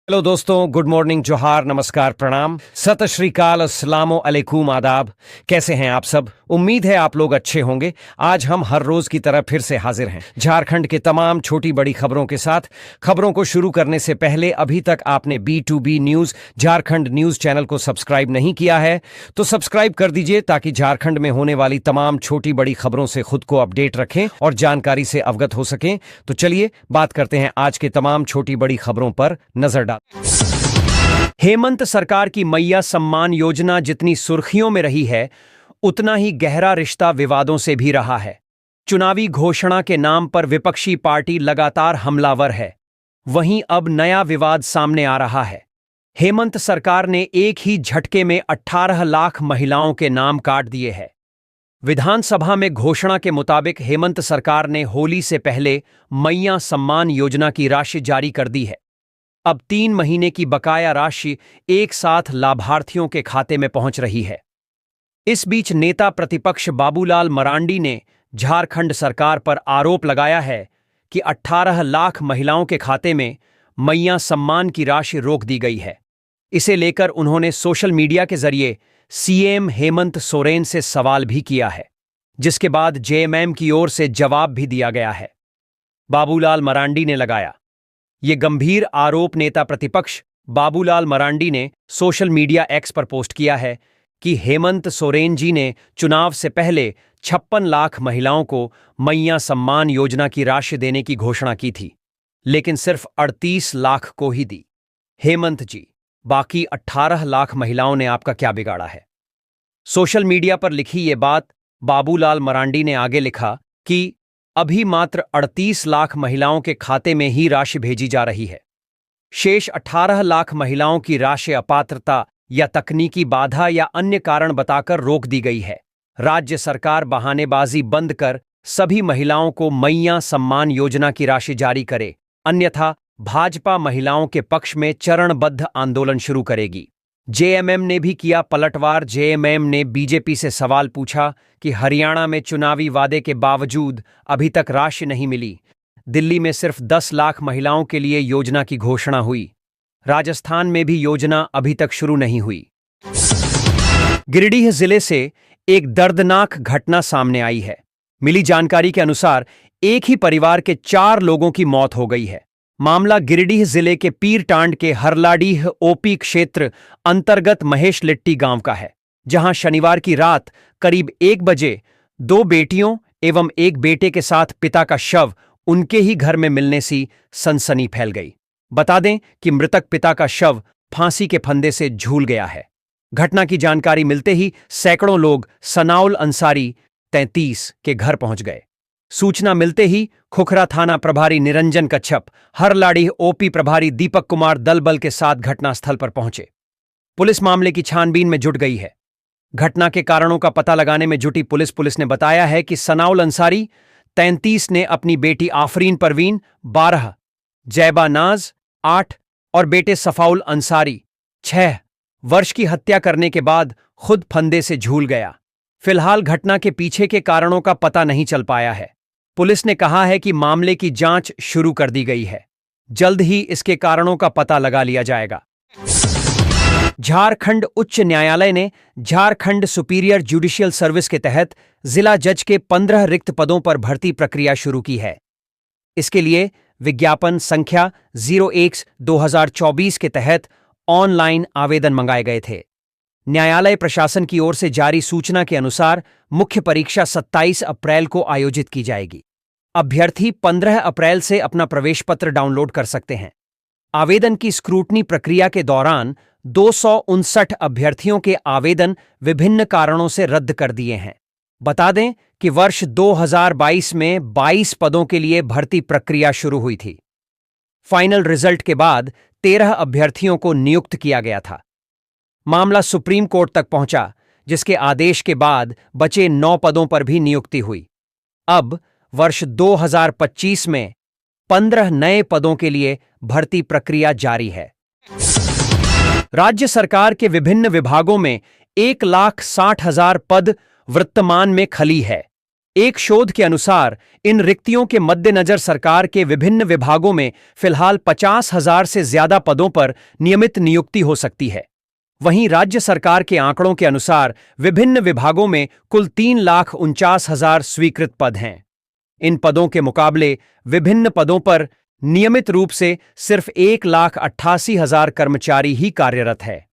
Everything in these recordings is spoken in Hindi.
हेलो दोस्तों, गुड मॉर्निंग, जोहार, नमस्कार, प्रणाम, सत श्री अकाल, अस्सलामो अलैकुम, आदाब। कैसे हैं आप सब? उम्मीद है आप लोग अच्छे होंगे। आज हम हर रोज की तरह फिर से हाजिर हैं झारखंड के तमाम छोटी बड़ी खबरों के साथ। खबरों को शुरू करने से पहले अभी तक आपने B2B news Jharkhand news channel को सब्सक्राइब नहीं किया है तो सब्सक्राइब कर दीजिए ताकि झारखंड में होने वाली तमाम छोटी बड़ी खबरों से खुद को अपडेट रखें और जानकारी से अवगत हो सकें। तो चलिए बात करते हैं आज के तमाम छोटी बड़ी खबरों पर नजर डाल। हेमंत सरकार की मैया सम्मान योजना जितनी सुर्खियों में रही है, उतना ही गहरा रिश्ता विवादों से भी रहा है। चुनावी घोषणा के नाम पर विपक्षी पार्टी लगातार हमलावर है। वहीं अब नया विवाद सामने आ रहा है। हेमंत सरकार ने एक ही झटके में 18 लाख महिलाओं के नाम काट दिए हैं। विधानसभा में घोषणा के मुताबिक हेमंत सरकार ने होली से पहले मैया सम्मान योजना की राशि जारी कर दी है। अब 3 महीने की बकाया राशि एक साथ लाभार्थियों के खाते में पहुंच रही है। इस बीच नेता प्रतिपक्ष बाबूलाल मरांडी ने झारखंड सरकार पर आरोप लगाया है कि 18 लाख महिलाओं के खाते में मैया सम्मान की राशि रोक दी गई है। इसे लेकर उन्होंने सोशल मीडिया के जरिए सीएम हेमंत सोरेन से सवाल भी किया है, जिसके बाद जेएमएम की ओर से जवाब भी दिया गया है। बाबूलाल मरांडी ने लगाया ये गंभीर आरोप। नेता प्रतिपक्ष बाबूलाल मरांडी ने सोशल मीडिया एक्स पर पोस्ट किया है कि हेमंत सोरेन जी ने चुनाव से पहले 56 लाख महिलाओं को मैया सम्मान योजना की राशि देने की घोषणा की थी, लेकिन सिर्फ 38 लाख को ही दी। हेमंत जी, बाकी 18 लाख महिलाओं ने आपका क्या बिगाड़ा है? सोशल मीडिया पर लिखी ये बात बाबूलाल मरांडी ने आगे लिखा कि अभी मात्र 38 लाख महिलाओं के खाते में ही राशि भेजी जा रही है। शेष 18 लाख महिलाओं की राशि अपात्रता या तकनीकी बाधा या अन्य कारण बताकर रोक दी गई है। राज्य सरकार बहानेबाजी बंद कर सभी महिलाओं को मैया सम्मान योजना की राशि जारी करे, अन्यथा भाजपा महिलाओं के पक्ष में चरणबद्ध आंदोलन शुरू करेगी। जेएमएम ने भी किया पलटवार। जेएमएम ने बीजेपी से सवाल पूछा कि हरियाणा में चुनावी वादे के बावजूद अभी तक राशि नहीं मिली। दिल्ली में सिर्फ 10 लाख महिलाओं के लिए योजना की घोषणा हुई। राजस्थान में भी योजना अभी तक शुरू नहीं हुई। गिरिडीह जिले से एक दर्दनाक घटना सामने आई है। मिली जानकारी के अनुसार एक ही परिवार के 4 लोगों की मौत हो गई है। मामला गिरिडीह जिले के पीरटांड के हरलाडीह ओपी क्षेत्र अंतर्गत महेश लिट्टी गांव का है, जहां शनिवार की रात करीब 1 बजे 2 बेटियों एवं 1 बेटे के साथ पिता का शव उनके ही घर में मिलने से सनसनी फैल गई। बता दें कि मृतक पिता का शव फांसी के फंदे से झूल गया है। घटना की जानकारी मिलते ही सैकड़ों लोग सनाउल अंसारी 33 के घर पहुंच गए। सूचना मिलते ही खुखरा थाना प्रभारी निरंजन कच्छप, हरलाडीह ओपी प्रभारी दीपक कुमार दलबल के साथ घटनास्थल पर पहुंचे। पुलिस मामले की छानबीन में जुट गई है। घटना के कारणों का पता लगाने में जुटी पुलिस ने बताया है कि सनाउल अंसारी 33 ने अपनी बेटी आफरीन परवीन 12, जैबा नाज 8 और बेटे सफाउल अंसारी 6 वर्ष की हत्या करने के बाद खुद फंदे से झूल गया। फिलहाल घटना के पीछे के कारणों का पता नहीं चल पाया है। पुलिस ने कहा है कि मामले की जांच शुरू कर दी गई है। जल्द ही इसके कारणों का पता लगा लिया जाएगा। झारखंड उच्च न्यायालय ने झारखंड सुपीरियर जुडिशियल सर्विस के तहत जिला जज के 15 रिक्त पदों पर भर्ती प्रक्रिया शुरू की है। इसके लिए विज्ञापन संख्या 01/2024 के तहत ऑनलाइन आवेदन मंगाए गए थे। न्यायालय प्रशासन की ओर से जारी सूचना के अनुसार मुख्य परीक्षा 27 अप्रैल को आयोजित की जाएगी। अभ्यर्थी 15 अप्रैल से अपना प्रवेश पत्र डाउनलोड कर सकते हैं। आवेदन की स्क्रूटनी प्रक्रिया के दौरान 259 अभ्यर्थियों के आवेदन विभिन्न कारणों से रद्द कर दिए हैं। बता दें कि वर्ष 2022 में 22 पदों के लिए भर्ती प्रक्रिया शुरू हुई थी। फाइनल रिजल्ट के बाद 13 अभ्यर्थियों को नियुक्त किया गया था। मामला सुप्रीम कोर्ट तक पहुंचा, जिसके आदेश के बाद बचे 9 पदों पर भी नियुक्ति हुई। अब वर्ष 2025 में 15 नए पदों के लिए भर्ती प्रक्रिया जारी है। राज्य सरकार के विभिन्न विभागों में 1,60,000 पद वर्तमान में खाली है। एक शोध के अनुसार इन रिक्तियों के मद्देनजर सरकार के विभिन्न विभागों में फिलहाल 50,000 से ज्यादा पदों पर नियमित नियुक्ति हो सकती है। वहीं राज्य सरकार के आंकड़ों के अनुसार विभिन्न विभागों में कुल 3,49,000 स्वीकृत पद हैं। इन पदों के मुकाबले विभिन्न पदों पर नियमित रूप से सिर्फ 1,88,000 कर्मचारी ही कार्यरत है।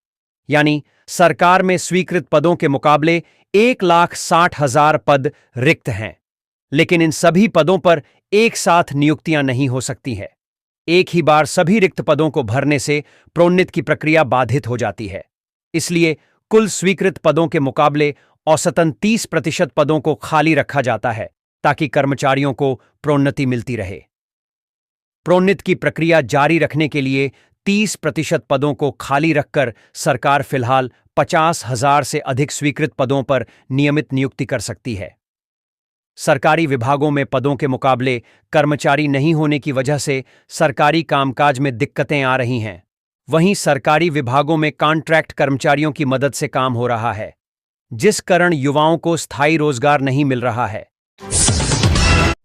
यानी सरकार में स्वीकृत पदों के मुकाबले 1,60,000 पद रिक्त हैं। लेकिन इन सभी पदों पर एक साथ नियुक्तियां नहीं हो सकती है। एक ही बार सभी रिक्त पदों को भरने से प्रोन्नति की प्रक्रिया बाधित हो जाती है। इसलिए कुल स्वीकृत पदों के मुकाबले औसतन 30% पदों को खाली रखा जाता है ताकि कर्मचारियों को प्रोन्नति मिलती रहे। प्रोन्नति की प्रक्रिया जारी रखने के लिए 30% पदों को खाली रखकर सरकार फिलहाल 50,000 से अधिक स्वीकृत पदों पर नियमित नियुक्ति कर सकती है। सरकारी विभागों में पदों के मुकाबले कर्मचारी नहीं होने की वजह से सरकारी कामकाज में दिक्कतें आ रही हैं। वहीं सरकारी विभागों में कॉन्ट्रैक्ट कर्मचारियों की मदद से काम हो रहा है, जिस कारण युवाओं को स्थायी रोजगार नहीं मिल रहा है।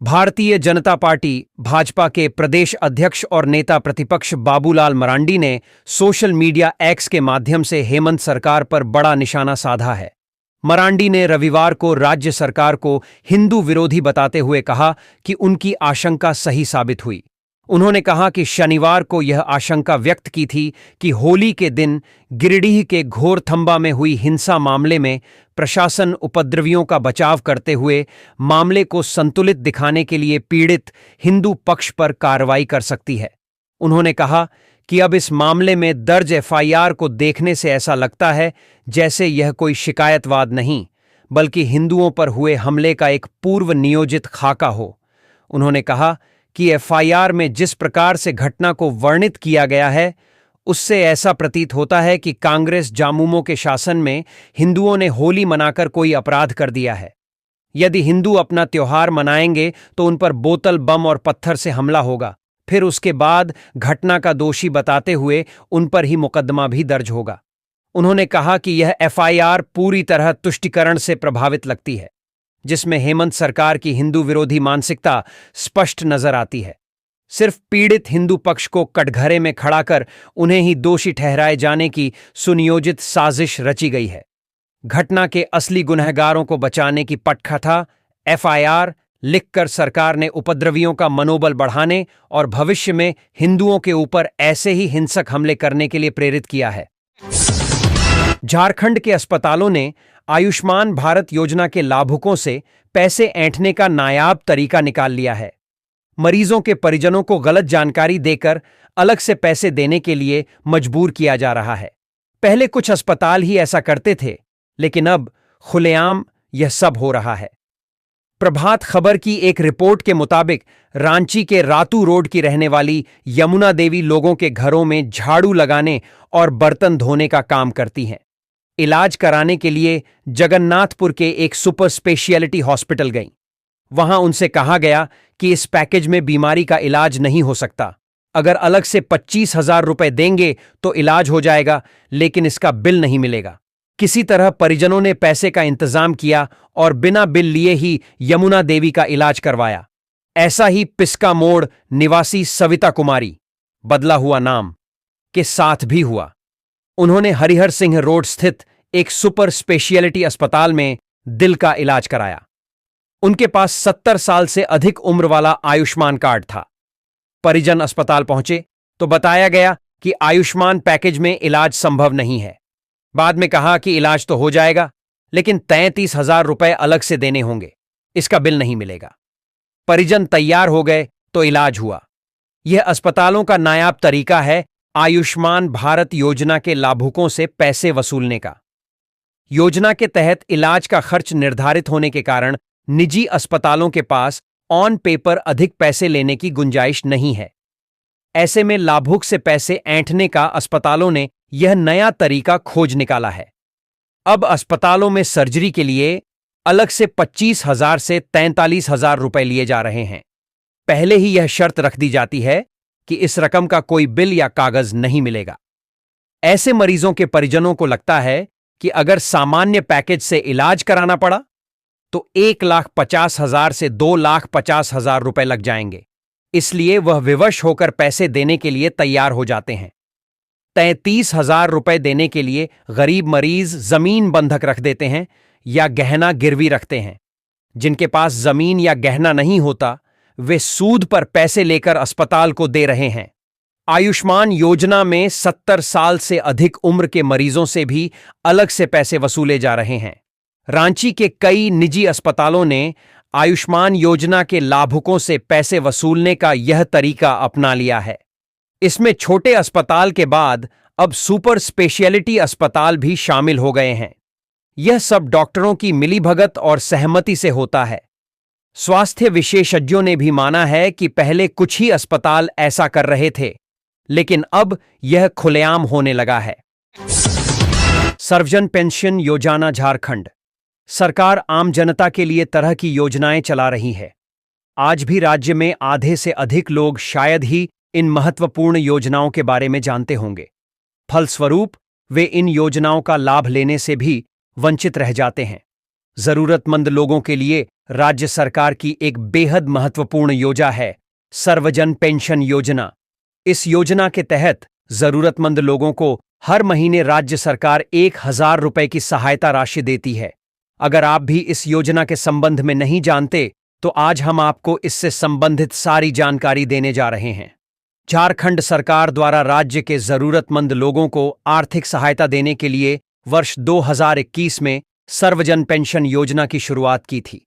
भारतीय जनता पार्टी भाजपा के प्रदेश अध्यक्ष और नेता प्रतिपक्ष बाबूलाल मरांडी ने सोशल मीडिया एक्स के माध्यम से हेमंत सरकार पर बड़ा निशाना साधा है। मरांडी ने रविवार को राज्य सरकार को हिंदू विरोधी बताते हुए कहा कि उनकी आशंका सही साबित हुई। उन्होंने कहा कि शनिवार को यह आशंका व्यक्त की थी कि होली के दिन गिरिडीह के घोरथंबा में हुई हिंसा मामले में प्रशासन उपद्रवियों का बचाव करते हुए मामले को संतुलित दिखाने के लिए पीड़ित हिंदू पक्ष पर कार्रवाई कर सकती है। उन्होंने कहा कि अब इस मामले में दर्ज एफआईआर को देखने से ऐसा लगता है जैसे यह कोई शिकायतवाद नहीं, बल्कि हिंदुओं पर हुए हमले का एक पूर्व नियोजित खाका हो। उन्होंने कहा कि एफआईआर में जिस प्रकार से घटना को वर्णित किया गया है, उससे ऐसा प्रतीत होता है कि कांग्रेस जामुमो के शासन में हिंदुओं ने होली मनाकर कोई अपराध कर दिया है। यदि हिंदू अपना त्योहार मनाएंगे तो उन पर बोतल, बम और पत्थर से हमला होगा। फिर उसके बाद घटना का दोषी बताते हुए उन पर ही मुकदमा भी दर्ज होगा। उन्होंने कहा कि यह एफआईआर पूरी तरह तुष्टीकरण से प्रभावित लगती है, जिसमें हेमंत सरकार की हिंदू विरोधी मानसिकता स्पष्ट नजर आती है। सिर्फ पीड़ित हिंदू पक्ष को कटघरे में खड़ा कर उन्हें ही दोषी ठहराए जाने की सुनियोजित साजिश रची गई है। घटना के असली गुनहगारों को बचाने की पटकथा एफआईआर लिखकर सरकार ने उपद्रवियों का मनोबल बढ़ाने और भविष्य में हिंदुओं के ऊपर ऐसे ही हिंसक हमले करने के लिए प्रेरित किया है। झारखंड के अस्पतालों ने आयुष्मान भारत योजना के लाभुकों से पैसे ऐंठने का नायाब तरीका निकाल लिया है। मरीजों के परिजनों को गलत जानकारी देकर अलग से पैसे देने के लिए मजबूर किया जा रहा है। पहले कुछ अस्पताल ही ऐसा करते थे, लेकिन अब खुलेआम यह सब हो रहा है। प्रभात खबर की एक रिपोर्ट के मुताबिक रांची के रातू रोड की रहने वाली यमुना देवी लोगों के घरों में झाड़ू लगाने और बर्तन धोने का काम करती हैं। इलाज कराने के लिए जगन्नाथपुर के एक सुपर स्पेशियलिटी हॉस्पिटल गईं। वहां उनसे कहा गया कि इस पैकेज में बीमारी का इलाज नहीं हो सकता। अगर अलग से 25,000 रुपए देंगे तो इलाज हो जाएगा, लेकिन इसका बिल नहीं मिलेगा। किसी तरह परिजनों ने पैसे का इंतजाम किया और बिना बिल लिए ही यमुना देवी का इलाज करवाया। ऐसा ही पिस्का मोड़ निवासी सविता कुमारी, बदला हुआ नाम, के साथ भी हुआ। उन्होंने हरिहर सिंह रोड स्थित एक सुपर स्पेशियलिटी अस्पताल में दिल का इलाज कराया। उनके पास 70 साल से अधिक उम्र वाला आयुष्मान कार्ड था। परिजन अस्पताल पहुंचे तो बताया गया कि आयुष्मान पैकेज में इलाज संभव नहीं है। बाद में कहा कि इलाज तो हो जाएगा, लेकिन 33,000 रुपए अलग से देने होंगे, इसका बिल नहीं मिलेगा। परिजन तैयार हो गए तो इलाज हुआ। यह अस्पतालों का नायाब तरीका है आयुष्मान भारत योजना के लाभुकों से पैसे वसूलने का। योजना के तहत इलाज का खर्च निर्धारित होने के कारण निजी अस्पतालों के पास ऑन पेपर अधिक पैसे लेने की गुंजाइश नहीं है। ऐसे में लाभुक से पैसे ऐंठने का अस्पतालों ने यह नया तरीका खोज निकाला है। अब अस्पतालों में सर्जरी के लिए अलग से 25,000 से 43,000 रुपए लिए जा रहे हैं। पहले ही यह शर्त रख दी जाती है कि इस रकम का कोई बिल या कागज नहीं मिलेगा। ऐसे मरीजों के परिजनों को लगता है कि अगर सामान्य पैकेज से इलाज कराना पड़ा तो 1,50,000 से 2,50,000 रुपए लग जाएंगे। इसलिए वह विवश होकर पैसे देने के लिए तैयार हो जाते हैं। 33,000 रुपए देने के लिए गरीब मरीज जमीन बंधक रख देते हैं या गहना गिरवी रखते हैं। जिनके पास जमीन या गहना नहीं होता, वे सूद पर पैसे लेकर अस्पताल को दे रहे हैं। आयुष्मान योजना में 70 साल से अधिक उम्र के मरीजों से भी अलग से पैसे वसूले जा रहे हैं। रांची के कई निजी अस्पतालों ने आयुष्मान योजना के लाभुकों से पैसे वसूलने का यह तरीका अपना लिया है। इसमें छोटे अस्पताल के बाद अब सुपर स्पेशियलिटी अस्पताल भी शामिल हो गए हैं। यह सब डॉक्टरों की मिलीभगत और सहमति से होता है। स्वास्थ्य विशेषज्ञों ने भी माना है कि पहले कुछ ही अस्पताल ऐसा कर रहे थे, लेकिन अब यह खुलेआम होने लगा है। सर्वजन पेंशन योजना झारखंड सरकार आम जनता के लिए तरह की योजनाएं चला रही है। आज भी राज्य में आधे से अधिक लोग शायद ही इन महत्वपूर्ण योजनाओं के बारे में जानते होंगे। फलस्वरूप वे इन योजनाओं का लाभ लेने से भी वंचित रह जाते हैं। जरूरतमंद लोगों के लिए राज्य सरकार की एक बेहद महत्वपूर्ण योजना है सर्वजन पेंशन योजना। इस योजना के तहत जरूरतमंद लोगों को हर महीने राज्य सरकार 1,000 रुपए की सहायता राशि देती है। अगर आप भी इस योजना के संबंध में नहीं जानते, तो आज हम आपको इससे संबंधित सारी जानकारी देने जा रहे हैं। झारखंड सरकार द्वारा राज्य के जरूरतमंद लोगों को आर्थिक सहायता देने के लिए वर्ष 2021 में सर्वजन पेंशन योजना की शुरुआत की थी।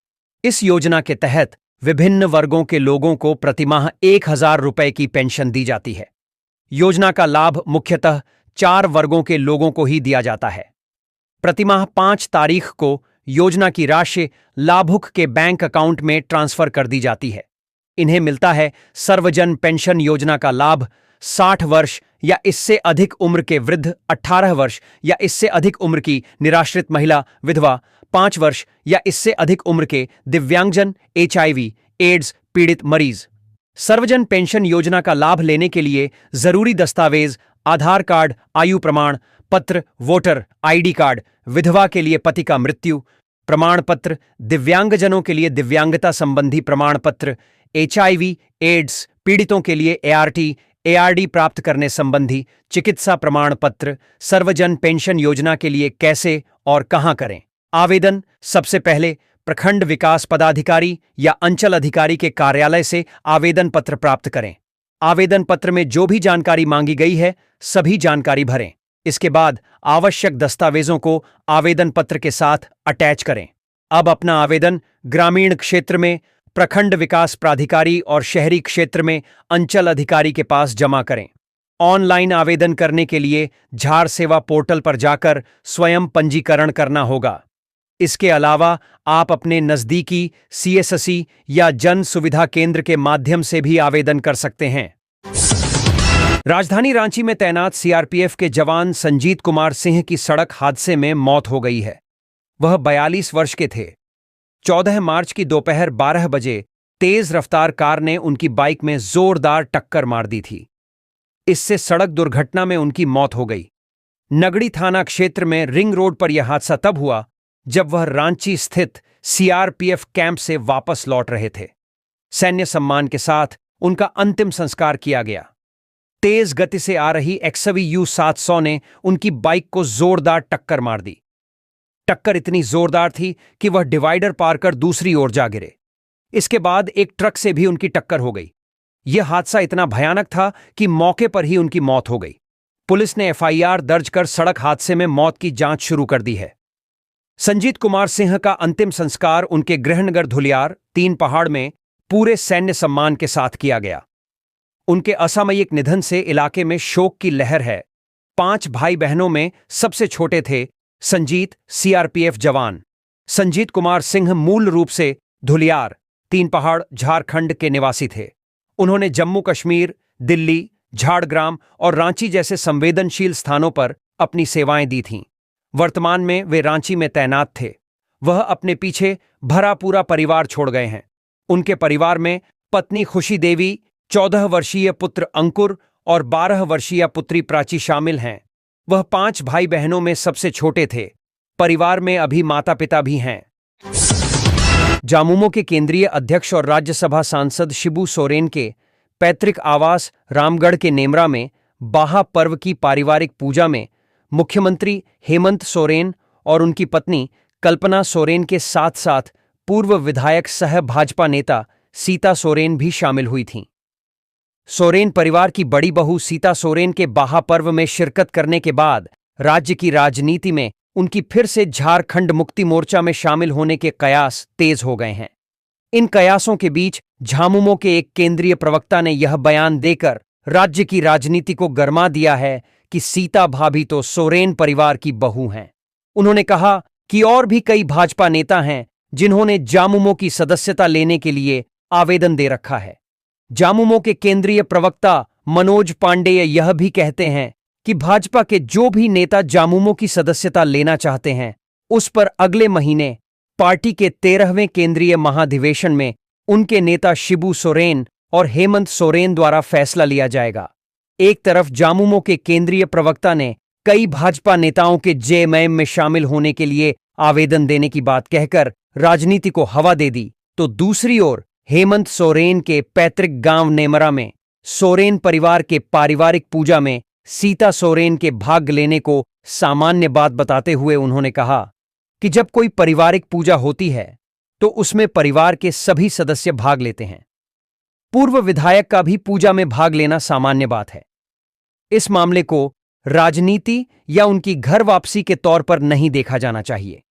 इस योजना के तहत विभिन्न वर्गों के लोगों को प्रतिमाह 1,000 रुपए की पेंशन दी जाती है। योजना का लाभ मुख्यतः 4 वर्गों के लोगों को ही दिया जाता है। प्रतिमाह 5 तारीख को योजना की राशि लाभुक के बैंक अकाउंट में ट्रांसफर कर दी जाती है। इन्हें मिलता है सर्वजन पेंशन योजना का लाभ 60 वर्ष या इससे अधिक उम्र के वृद्ध, 18 वर्ष या इससे अधिक उम्र की निराश्रित महिला विधवा, 5 वर्ष या इससे अधिक उम्र के दिव्यांगजन, HIV, एड्स पीड़ित मरीज। सर्वजन पेंशन योजना का लाभ लेने के लिए जरूरी दस्तावेज आधार कार्ड, आयु प्रमाण पत्र, वोटर ID कार्ड, विधवा के लिए पति का मृत्यु प्रमाण पत्र, दिव्यांगजनों के लिए दिव्यांगता संबंधी प्रमाण पत्र, HIV, एड्स पीड़ितों के लिए ARD प्राप्त करने संबंधी चिकित्सा प्रमाण पत्र। सर्वजन पेंशन योजना के लिए कैसे और कहां करें आवेदन? सबसे पहले प्रखंड विकास पदाधिकारी या अंचल अधिकारी के कार्यालय से आवेदन पत्र प्राप्त करें। आवेदन पत्र में जो भी जानकारी मांगी गई है, सभी जानकारी भरें। इसके बाद आवश्यक दस्तावेजों को आवेदन पत्र के साथ अटैच करें। अब अपना आवेदन ग्रामीण क्षेत्र में प्रखंड विकास प्राधिकारी और शहरी क्षेत्र में अंचल अधिकारी के पास जमा करें। ऑनलाइन आवेदन करने के लिए झार सेवा पोर्टल पर जाकर स्वयं पंजीकरण करना होगा। इसके अलावा आप अपने नजदीकी CSC या जन सुविधा केंद्र के माध्यम से भी आवेदन कर सकते हैं। राजधानी रांची में तैनात CRPF के जवान संजीत कुमार सिंह की सड़क हादसे में मौत हो गई है। वह 42 वर्ष के थे। 14 मार्च की दोपहर 12 बजे तेज रफ्तार कार ने उनकी बाइक में जोरदार टक्कर मार दी थी। इससे सड़क दुर्घटना में उनकी मौत हो गई। नगड़ी थाना क्षेत्र में रिंग रोड पर यह हादसा तब हुआ जब वह रांची स्थित CRPF कैंप से वापस लौट रहे थे। सैन्य सम्मान के साथ उनका अंतिम संस्कार किया गया। तेज गति से आ रही XUV 700 ने उनकी बाइक को जोरदार टक्कर मार दी। टक्कर इतनी जोरदार थी कि वह डिवाइडर पार कर दूसरी ओर जा गिरे। इसके बाद एक ट्रक से भी उनकी टक्कर हो गई। यह हादसा इतना भयानक था कि मौके पर ही उनकी मौत हो गई। पुलिस ने FIR दर्ज कर सड़क हादसे में मौत की जांच शुरू कर दी है। संजीत कुमार सिंह का अंतिम संस्कार उनके गृहनगर धुलियार 3 पहाड़ में पूरे सैन्य सम्मान के साथ किया गया। उनके असामयिक निधन से इलाके में शोक की लहर है। 5 भाई बहनों में सबसे छोटे थे संजीत, CRPF जवान। संजीत कुमार सिंह मूल रूप से धुलियार 3 पहाड़ झारखंड के निवासी थे। उन्होंने जम्मू कश्मीर, दिल्ली, झाड़ग्राम और रांची जैसे संवेदनशील स्थानों पर अपनी सेवाएं दी थीं। वर्तमान में वे रांची में तैनात थे। वह अपने पीछे भरा पूरा परिवार छोड़ गए हैं। उनके परिवार में पत्नी खुशी देवी, 14 वर्षीय पुत्र अंकुर और 12 वर्षीय पुत्री प्राची शामिल हैं। वह 5 भाई बहनों में सबसे छोटे थे। परिवार में अभी माता पिता भी हैं। झामुमो के केंद्रीय अध्यक्ष और राज्यसभा सांसद शिबू सोरेन के पैतृक आवास रामगढ़ के नेमरा में बाहा पर्व की पारिवारिक पूजा में मुख्यमंत्री हेमंत सोरेन और उनकी पत्नी कल्पना सोरेन के साथ साथ पूर्व विधायक सह भाजपा नेता सीता सोरेन भी शामिल हुई थीं। सोरेन परिवार की बड़ी बहू सीता सोरेन के बाहा पर्व में शिरकत करने के बाद राज्य की राजनीति में उनकी फिर से झारखंड मुक्ति मोर्चा में शामिल होने के कयास तेज हो गए हैं। इन कयासों के बीच झामुमो के एक केंद्रीय प्रवक्ता ने यह बयान देकर राज्य की राजनीति को गरमा दिया है कि सीता भाभी तो सोरेन परिवार की बहू हैं। उन्होंने कहा कि और भी कई भाजपा नेता हैं जिन्होंने झामुमो की सदस्यता लेने के लिए आवेदन दे रखा है। झामुमो के केंद्रीय प्रवक्ता मनोज पांडेय यह भी कहते हैं कि भाजपा के जो भी नेता झामुमो की सदस्यता लेना चाहते हैं उस पर अगले महीने पार्टी के 13वें केंद्रीय महाधिवेशन में उनके नेता शिबू सोरेन और हेमंत सोरेन द्वारा फैसला लिया जाएगा। एक तरफ झामुमो के केंद्रीय प्रवक्ता ने कई भाजपा नेताओं के जेएमएम में शामिल होने के लिए आवेदन देने की बात कहकर राजनीति को हवा दे दी, तो दूसरी ओर हेमंत सोरेन के पैतृक गांव नेमरा में सोरेन परिवार के पारिवारिक पूजा में सीता सोरेन के भाग लेने को सामान्य बात बताते हुए उन्होंने कहा कि जब कोई पारिवारिक पूजा होती है तो उसमें परिवार के सभी सदस्य भाग लेते हैं। पूर्व विधायक का भी पूजा में भाग लेना सामान्य बात है। इस मामले को राजनीति या उनकी घर वापसी के तौर पर नहीं देखा जाना चाहिए।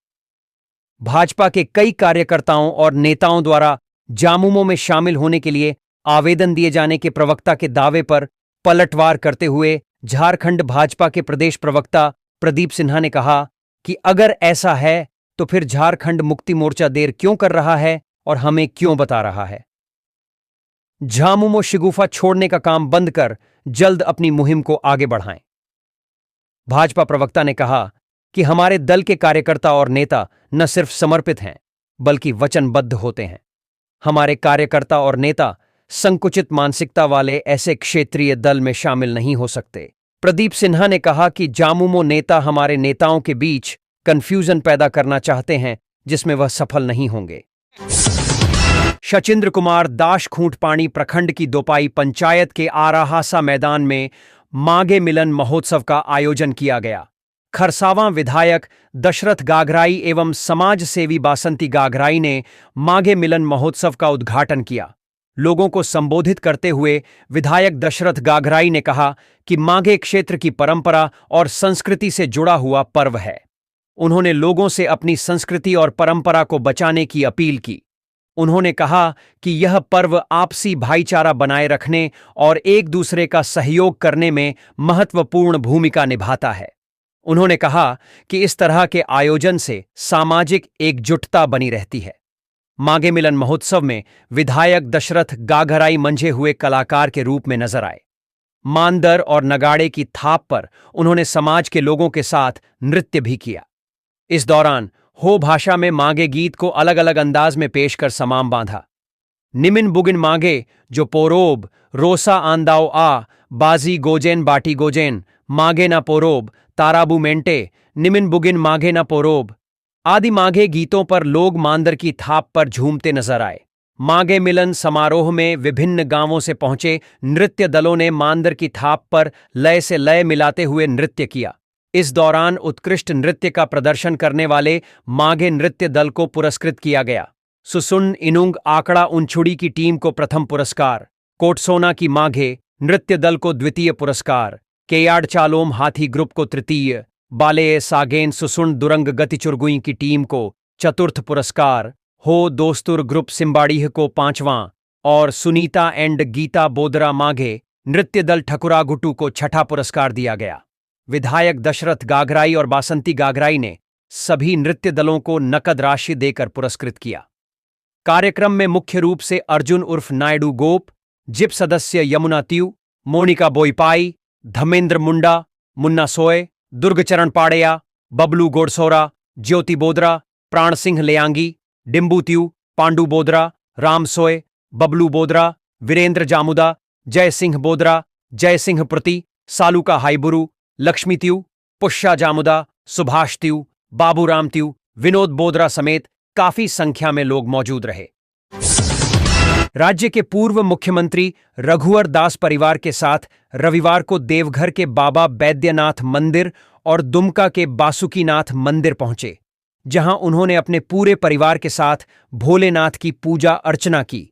भाजपा के कई कार्यकर्ताओं और नेताओं द्वारा झामुमो में शामिल होने के लिए आवेदन दिए जाने के प्रवक्ता के दावे पर पलटवार करते हुए झारखंड भाजपा के प्रदेश प्रवक्ता प्रदीप सिन्हा ने कहा कि अगर ऐसा है तो फिर झारखंड मुक्ति मोर्चा देर क्यों कर रहा है और हमें क्यों बता रहा है। झामुमो शिगुफा छोड़ने का काम बंद कर जल्द अपनी मुहिम को आगे बढ़ाएं। भाजपा प्रवक्ता ने कहा कि हमारे दल के कार्यकर्ता और नेता न सिर्फ समर्पित हैं बल्कि वचनबद्ध होते हैं। हमारे कार्यकर्ता और नेता संकुचित मानसिकता वाले ऐसे क्षेत्रीय दल में शामिल नहीं हो सकते। प्रदीप सिन्हा ने कहा कि झामुमो नेता हमारे नेताओं के बीच कंफ्यूजन पैदा करना चाहते हैं जिसमें वह सफल नहीं होंगे। शचिंद्र कुमार दाश खूंटपानी प्रखंड की दोपाई पंचायत के आराहासा मैदान में माघे मिलन महोत्सव का आयोजन किया गया। खरसावां विधायक दशरथ गागराई एवं समाज सेवी बासंती गागराई ने माघे मिलन महोत्सव का उद्घाटन किया। लोगों को संबोधित करते हुए विधायक दशरथ गागराई ने कहा कि माघे क्षेत्र की परंपरा और संस्कृति से जुड़ा हुआ पर्व है। उन्होंने लोगों से अपनी संस्कृति और परंपरा को बचाने की अपील की। उन्होंने कहा कि यह पर्व आपसी भाईचारा बनाए रखने और एक दूसरे का सहयोग करने में महत्वपूर्ण भूमिका निभाता है। उन्होंने कहा कि इस तरह के आयोजन से सामाजिक एकजुटता बनी रहती है। माघे मिलन महोत्सव में विधायक दशरथ गागराई मंझे हुए कलाकार के रूप में नजर आए। मांदर और नगाड़े की थाप पर उन्होंने समाज के लोगों के साथ नृत्य भी किया। इस दौरान हो भाषा में माघे गीत को अलग अलग अंदाज में पेश कर समाम बांधा। निमिन बुगिन माघे जो पोरोब रोसा आंदाओ आ बाजी गोजेन बाटी गोजेन माघे ना पोरोब ताराबू मेंटे निमिन बुगिन माघे ना पोरोब आदि माघे गीतों पर लोग मांदर की थाप पर झूमते नजर आए। माघे मिलन समारोह में विभिन्न गांवों से पहुंचे नृत्य दलों ने मांदर की थाप पर लय से लय मिलाते हुए नृत्य किया। इस दौरान उत्कृष्ट नृत्य का प्रदर्शन करने वाले माघे नृत्य दल को पुरस्कृत किया गया। सुसुन इनुंग आकड़ा उनछुड़ी की टीम को प्रथम पुरस्कार, कोटसोना की माघे नृत्य दल को द्वितीय पुरस्कार, केयाड़ चालोम हाथी ग्रुप को तृतीय, बाले सागेन सुसुन दुरंग गतिचुरगुई की टीम को चतुर्थ पुरस्कार, हो दोस्तुर ग्रुप सिम्बाड़ीह को पांचवां और सुनीता एंड गीता बोदरा माघे नृत्य दल ठकुरागुटू को छठा पुरस्कार दिया गया। विधायक दशरथ गागराई और बासंती गागराई ने सभी नृत्य दलों को नकद राशि देकर पुरस्कृत किया। कार्यक्रम में मुख्य रूप से अर्जुन उर्फ नायडू गोप, जिप सदस्य यमुना त्यू, मोनिका बोईपाई, धमेंद्र मुंडा, मुन्ना सोय, दुर्गचरण पाड़ेया, बबलू गोडसोरा, ज्योति बोदरा, प्राण सिंह लेयांगी, डिम्बू त्यू, पांडू बोदरा, राम सोय, बबलू बोदरा, वीरेंद्र जामुदा, जय सिंह बोदरा, जय सिंह प्रति, सालूका हाईबुरु, लक्ष्मी त्यू, पुष्या जामुदा, सुभाष त्यू, बाबूराम त्यू, विनोद बोदरा समेत काफी संख्या में लोग मौजूद रहे। राज्य के पूर्व मुख्यमंत्री रघुवर दास परिवार के साथ रविवार को देवघर के बाबा बैद्यनाथ मंदिर और दुमका के बासुकीनाथ मंदिर पहुंचे, जहां उन्होंने अपने पूरे परिवार के साथ भोलेनाथ की पूजा अर्चना की।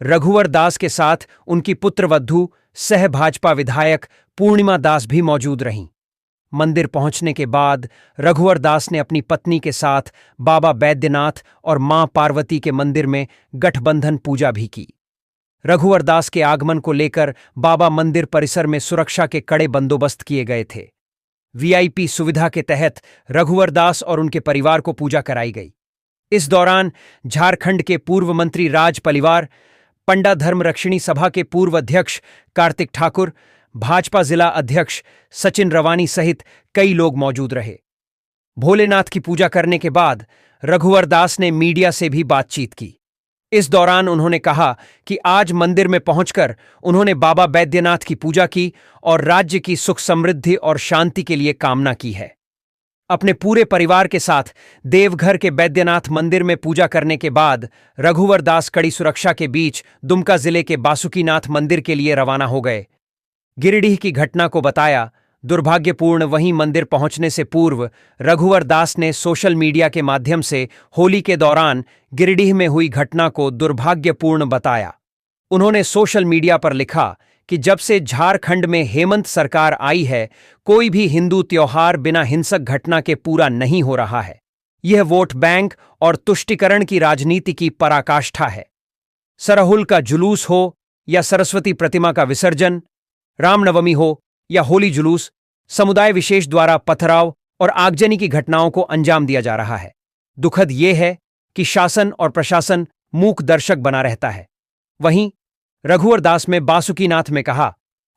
रघुवर दास के साथ उनकी पुत्रवधू सह भाजपा विधायक पूर्णिमा दास भी मौजूद रहीं। मंदिर पहुंचने के बाद रघुवर दास ने अपनी पत्नी के साथ बाबा बैद्यनाथ और मां पार्वती के मंदिर में गठबंधन पूजा भी की। रघुवर दास के आगमन को लेकर बाबा मंदिर परिसर में सुरक्षा के कड़े बंदोबस्त किए गए थे। वीआईपी सुविधा के तहत रघुवर दास और उनके परिवार को पूजा कराई गई। इस दौरान झारखंड के पूर्व मंत्री राज पलिवार, पंडा धर्म रक्षिणी सभा के पूर्व अध्यक्ष कार्तिक ठाकुर, भाजपा जिला अध्यक्ष सचिन रवानी सहित कई लोग मौजूद रहे। भोलेनाथ की पूजा करने के बाद रघुवर दास ने मीडिया से भी बातचीत की। इस दौरान उन्होंने कहा कि आज मंदिर में पहुंचकर उन्होंने बाबा बैद्यनाथ की पूजा की और राज्य की सुख समृद्धि और शांति के लिए कामना की है। अपने पूरे परिवार के साथ देवघर के बैद्यनाथ मंदिर में पूजा करने के बाद रघुवर दास कड़ी सुरक्षा के बीच दुमका जिले के बासुकीनाथ मंदिर के लिए रवाना हो गए। गिरिडीह की घटना को बताया दुर्भाग्यपूर्ण। वहीं मंदिर पहुंचने से पूर्व रघुवर दास ने सोशल मीडिया के माध्यम से होली के दौरान गिरिडीह में हुई घटना को दुर्भाग्यपूर्ण बताया। उन्होंने सोशल मीडिया पर लिखा कि जब से झारखंड में हेमंत सरकार आई है, कोई भी हिंदू त्योहार बिना हिंसक घटना के पूरा नहीं हो रहा है। यह वोट बैंक और तुष्टीकरण की राजनीति की पराकाष्ठा है। सरहुल का जुलूस हो या सरस्वती प्रतिमा का विसर्जन, रामनवमी हो या होली जुलूस, समुदाय विशेष द्वारा पथराव और आगजनी की घटनाओं को अंजाम दिया जा रहा है। दुखद यह है कि शासन और प्रशासन मूक दर्शक बना रहता है। वहीं रघुवर दास में बासुकीनाथ में कहा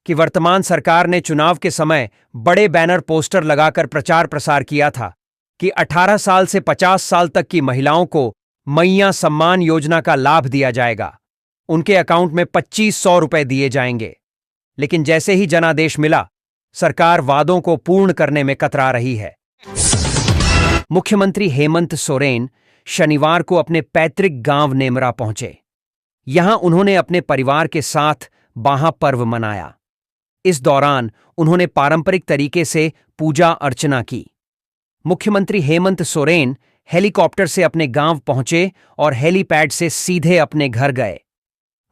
कि वर्तमान सरकार ने चुनाव के समय बड़े बैनर पोस्टर लगाकर प्रचार प्रसार किया था कि 18 साल से 50 साल तक की महिलाओं को मैया सम्मान योजना का लाभ दिया जाएगा, उनके अकाउंट में 2500 रुपए दिए जाएंगे। लेकिन जैसे ही जनादेश मिला, सरकार वादों को पूर्ण करने में कतरा रही है। मुख्यमंत्री हेमंत सोरेन शनिवार को अपने पैतृक गांव नेमरा पहुंचे। यहां उन्होंने अपने परिवार के साथ बाहा पर्व मनाया। इस दौरान उन्होंने पारंपरिक तरीके से पूजा अर्चना की। मुख्यमंत्री हेमंत सोरेन हेलीकॉप्टर से अपने गांव पहुंचे और हेलीपैड से सीधे अपने घर गए।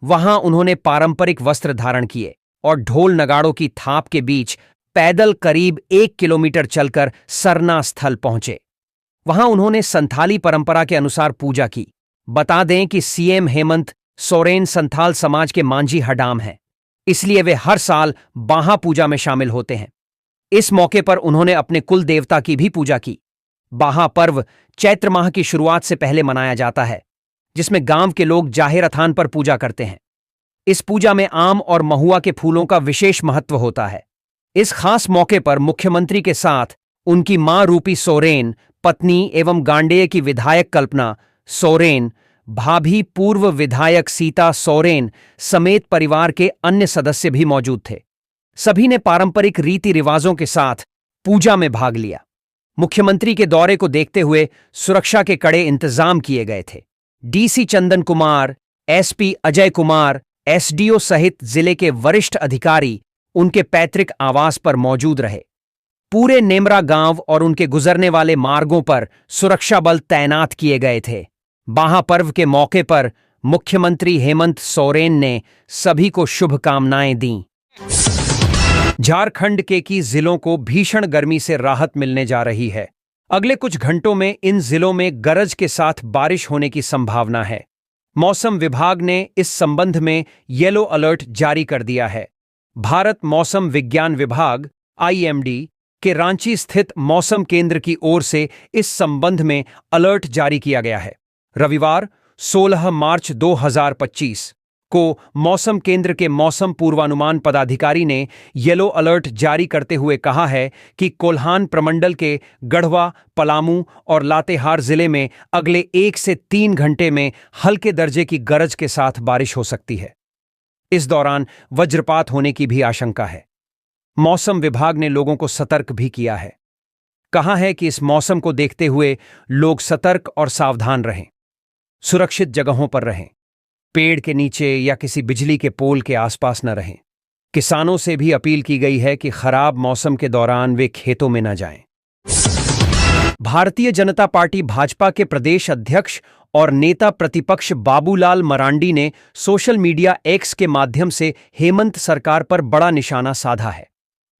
वहां उन्होंने पारंपरिक वस्त्र धारण किए और ढोल नगाड़ों की थाप के बीच पैदल करीब 1 किलोमीटर चलकर सरना स्थल पहुंचे। वहां उन्होंने संथाली परंपरा के अनुसार पूजा की। बता दें कि सीएम हेमंत सोरेन संथाल समाज के मांझी हडाम हैं, इसलिए वे हर साल बाहा पूजा में शामिल होते हैं। इस मौके पर उन्होंने अपने कुल देवता की भी पूजा की। बाहा पर्व चैत्र माह की शुरुआत से पहले मनाया जाता है, जिसमें गांव के लोग जाहिर अथान पर पूजा करते हैं। इस पूजा में आम और महुआ के फूलों का विशेष महत्व होता है। इस खास मौके पर मुख्यमंत्री के साथ उनकी मां रूपी सोरेन, पत्नी एवं गांडेय की विधायक कल्पना सोरेन, भाभी पूर्व विधायक सीता सोरेन समेत परिवार के अन्य सदस्य भी मौजूद थे। सभी ने पारंपरिक रीति रिवाजों के साथ पूजा में भाग लिया। मुख्यमंत्री के दौरे को देखते हुए सुरक्षा के कड़े इंतजाम किए गए थे। DC Chandan Kumar, SP Ajay Kumar, SDO सहित जिले के वरिष्ठ अधिकारी उनके पैतृक आवास पर मौजूद रहे। पूरे नेमरा गांव और उनके गुजरने वाले मार्गों पर सुरक्षा बल तैनात किए गए थे। बाहा पर्व के मौके पर मुख्यमंत्री हेमंत सोरेन ने सभी को शुभकामनाएं दीं। झारखंड के कई जिलों को भीषण गर्मी से राहत मिलने जा रही है। अगले कुछ घंटों में इन जिलों में गरज के साथ बारिश होने की संभावना है। मौसम विभाग ने इस संबंध में येलो अलर्ट जारी कर दिया है। भारत मौसम विज्ञान विभाग आईएमडी के रांची स्थित मौसम केंद्र की ओर से इस संबंध में अलर्ट जारी किया गया है। रविवार 16 मार्च 2025 को मौसम केंद्र के मौसम पूर्वानुमान पदाधिकारी ने येलो अलर्ट जारी करते हुए कहा है कि कोल्हान प्रमंडल के गढ़वा, पलामू और लातेहार जिले में अगले 1 से 3 घंटे में हल्के दर्जे की गरज के साथ बारिश हो सकती है। इस दौरान वज्रपात होने की भी आशंका है। मौसम विभाग ने लोगों को सतर्क भी किया है। कहा है कि इस मौसम को देखते हुए लोग सतर्क और सावधान रहें। सुरक्षित जगहों पर रहें। पेड़ के नीचे या किसी बिजली के पोल के आसपास न रहें। किसानों से भी अपील की गई है कि खराब मौसम के दौरान वे खेतों में न जाएं। भारतीय जनता पार्टी भाजपा के प्रदेश अध्यक्ष और नेता प्रतिपक्ष बाबूलाल मरांडी ने सोशल मीडिया एक्स के माध्यम से हेमंत सरकार पर बड़ा निशाना साधा है।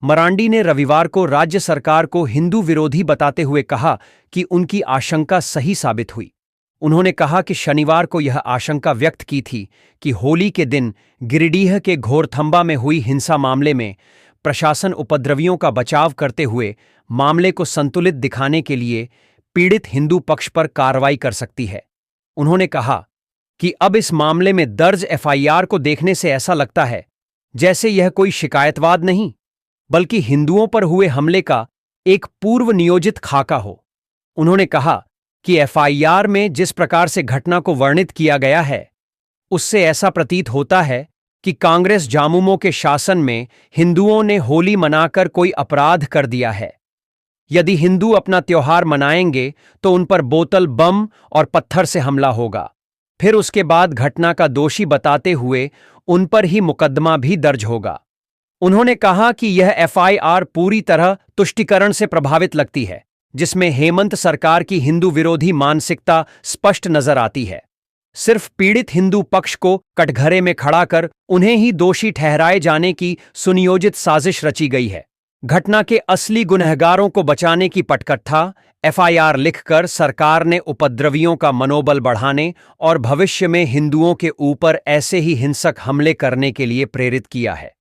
मरांडी ने रविवार को राज्य सरकार को हिंदू विरोधी बताते हुए कहा कि उनकी आशंका सही साबित हुई। उन्होंने कहा कि शनिवार को यह आशंका व्यक्त की थी कि होली के दिन गिरिडीह के घोरथंबा में हुई हिंसा मामले में प्रशासन उपद्रवियों का बचाव करते हुए मामले को संतुलित दिखाने के लिए पीड़ित हिंदू पक्ष पर कार्रवाई कर सकती है। उन्होंने कहा कि अब इस मामले में दर्ज एफआईआर को देखने से ऐसा लगता है जैसे यह कोई शिकायतवाद नहीं, बल्कि हिंदुओं पर हुए हमले का एक पूर्व नियोजित खाका हो। उन्होंने कहा कि एफआईआर में जिस प्रकार से घटना को वर्णित किया गया है, उससे ऐसा प्रतीत होता है कि कांग्रेस जामुमो के शासन में हिंदुओं ने होली मनाकर कोई अपराध कर दिया है। यदि हिंदू अपना त्योहार मनाएंगे तो उन पर बोतल, बम और पत्थर से हमला होगा। फिर उसके बाद घटना का दोषी बताते हुए उन पर ही मुकदमा भी दर्ज होगा। उन्होंने कहा कि यह एफआईआर पूरी तरह तुष्टीकरण से प्रभावित लगती है, जिसमें हेमंत सरकार की हिंदू विरोधी मानसिकता स्पष्ट नजर आती है। सिर्फ पीड़ित हिंदू पक्ष को कटघरे में खड़ा कर उन्हें ही दोषी ठहराए जाने की सुनियोजित साजिश रची गई है। घटना के असली गुनहगारों को बचाने की पटकथा एफआईआर लिखकर सरकार ने उपद्रवियों का मनोबल बढ़ाने और भविष्य में हिंदुओं के ऊपर ऐसे ही हिंसक हमले करने के लिए प्रेरित किया है।